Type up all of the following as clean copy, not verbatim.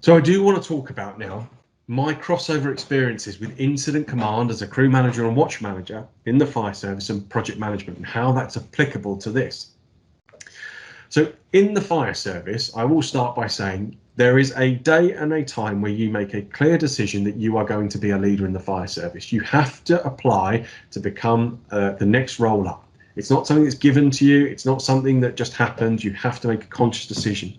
So I do want to talk about now my crossover experiences with incident command as a crew manager and watch manager in the fire service and project management, and how that's applicable to this. So in the fire service, I will start by saying there is a day and a time where you make a clear decision that you are going to be a leader in the fire service. You have to apply to become the next role up. It's not something that's given to you. It's not something that just happens. You have to make a conscious decision.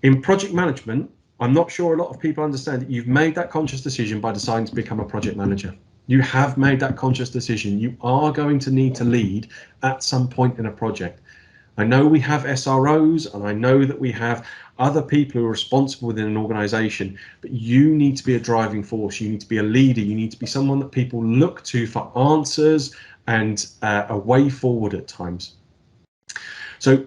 In project management, I'm not sure a lot of people understand that you've made that conscious decision by deciding to become a project manager. You have made that conscious decision. You are going to need to lead at some point in a project. I know we have SROs, and I know that we have other people who are responsible within an organization, but you need to be a driving force. You need to be a leader. You need to be someone that people look to for answers and a way forward at times. So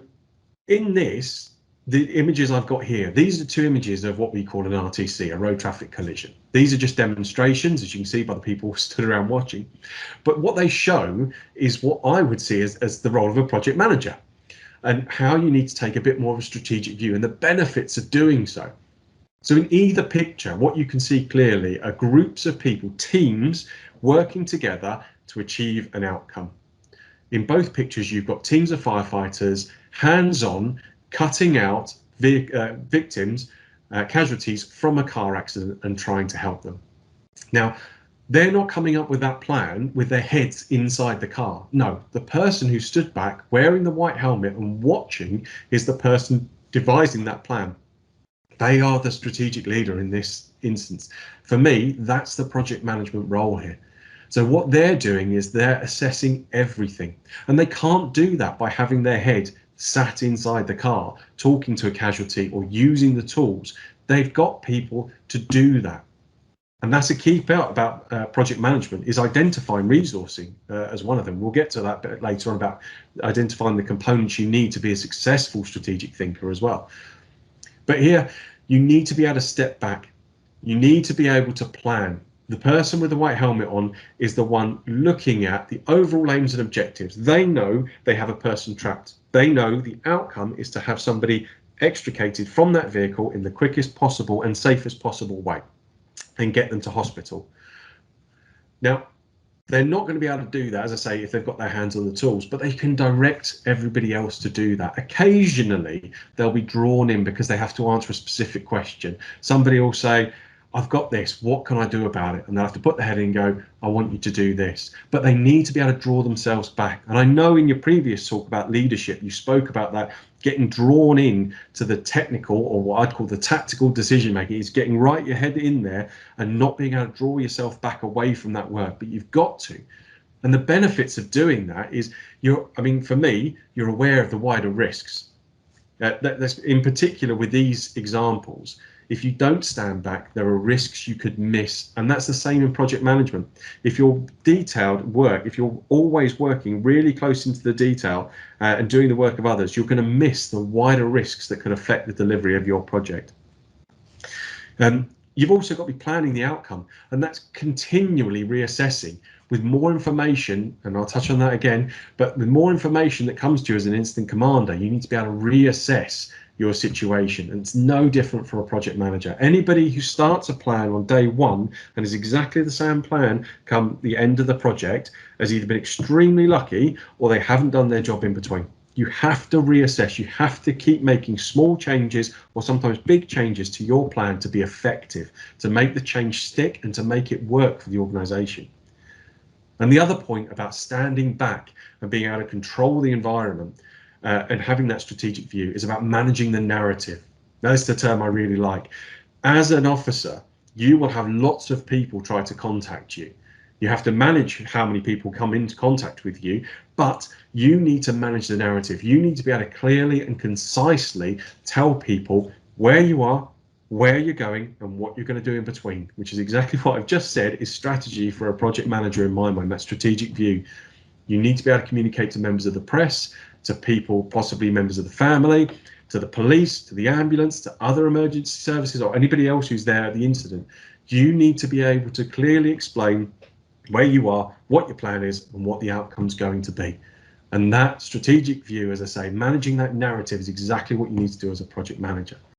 in this, the images I've got here, these are two images of what we call an RTC, a road traffic collision. These are just demonstrations, as you can see by the people stood around watching. But what they show is what I would see as the role of a project manager, and how you need to take a bit more of a strategic view and the benefits of doing so. So in either picture, what you can see clearly are groups of people, teams, working together to achieve an outcome. In both pictures, you've got teams of firefighters, hands-on, cutting out victims, casualties from a car accident and trying to help them. Now, they're not coming up with that plan with their heads inside the car. No, the person who stood back wearing the white helmet and watching is the person devising that plan. They are the strategic leader in this instance. For me, that's the project management role here. So what they're doing is they're assessing everything, and they can't do that by having their head sat inside the car talking to a casualty or using the tools. They've got people to do that. And that's a key part about project management, is identifying resourcing as one of them. We'll get to that bit later on about identifying the components you need to be a successful strategic thinker as well. But here, you need to be able to step back. You need to be able to plan. The person with the white helmet on is the one looking at the overall aims and objectives. They know they have a person trapped. They know the outcome is to have somebody extricated from that vehicle in the quickest possible and safest possible way, and get them to hospital. Now, they're not going to be able to do that, as I say, if they've got their hands on the tools, but they can direct everybody else to do that. Occasionally, they'll be drawn in because they have to answer a specific question. Somebody will say, I've got this, what can I do about it? And they'll have to put their head in and go, I want you to do this. But they need to be able to draw themselves back. And I know in your previous talk about leadership, you spoke about that, getting drawn in to the technical, or what I'd call the tactical decision making, is getting right your head in there and not being able to draw yourself back away from that work. But you've got to. And the benefits of doing that is, for me, you're aware of the wider risks. That's in particular with these examples. If you don't stand back, there are risks you could miss. And that's the same in project management. If you're detailed work, if you're always working really close into the detail and doing the work of others, you're going to miss the wider risks that could affect the delivery of your project. You've also got to be planning the outcome, and that's continually reassessing with more information, and I'll touch on that again, but with more information that comes to you as an incident commander, you need to be able to reassess your situation. And it's no different for a project manager. Anybody who starts a plan on day one and is exactly the same plan come the end of the project has either been extremely lucky or they haven't done their job in between. You have to reassess. You have to keep making small changes, or sometimes big changes, to your plan to be effective, to make the change stick and to make it work for the organization. And the other point about standing back and being able to control the environment and having that strategic view is about managing the narrative. That's the term I really like. As an officer, you will have lots of people try to contact you. You have to manage how many people come into contact with you, but you need to manage the narrative. You need to be able to clearly and concisely tell people where you are, where you're going, and what you're going to do in between, which is exactly what I've just said is strategy for a project manager in my mind, that strategic view. You need to be able to communicate to members of the press, to people, possibly members of the family, to the police, to the ambulance, to other emergency services, or anybody else who's there at the incident. You need to be able to clearly explain where you are, what your plan is, and what the outcome's going to be. And that strategic view, as I say, managing that narrative is exactly what you need to do as a project manager.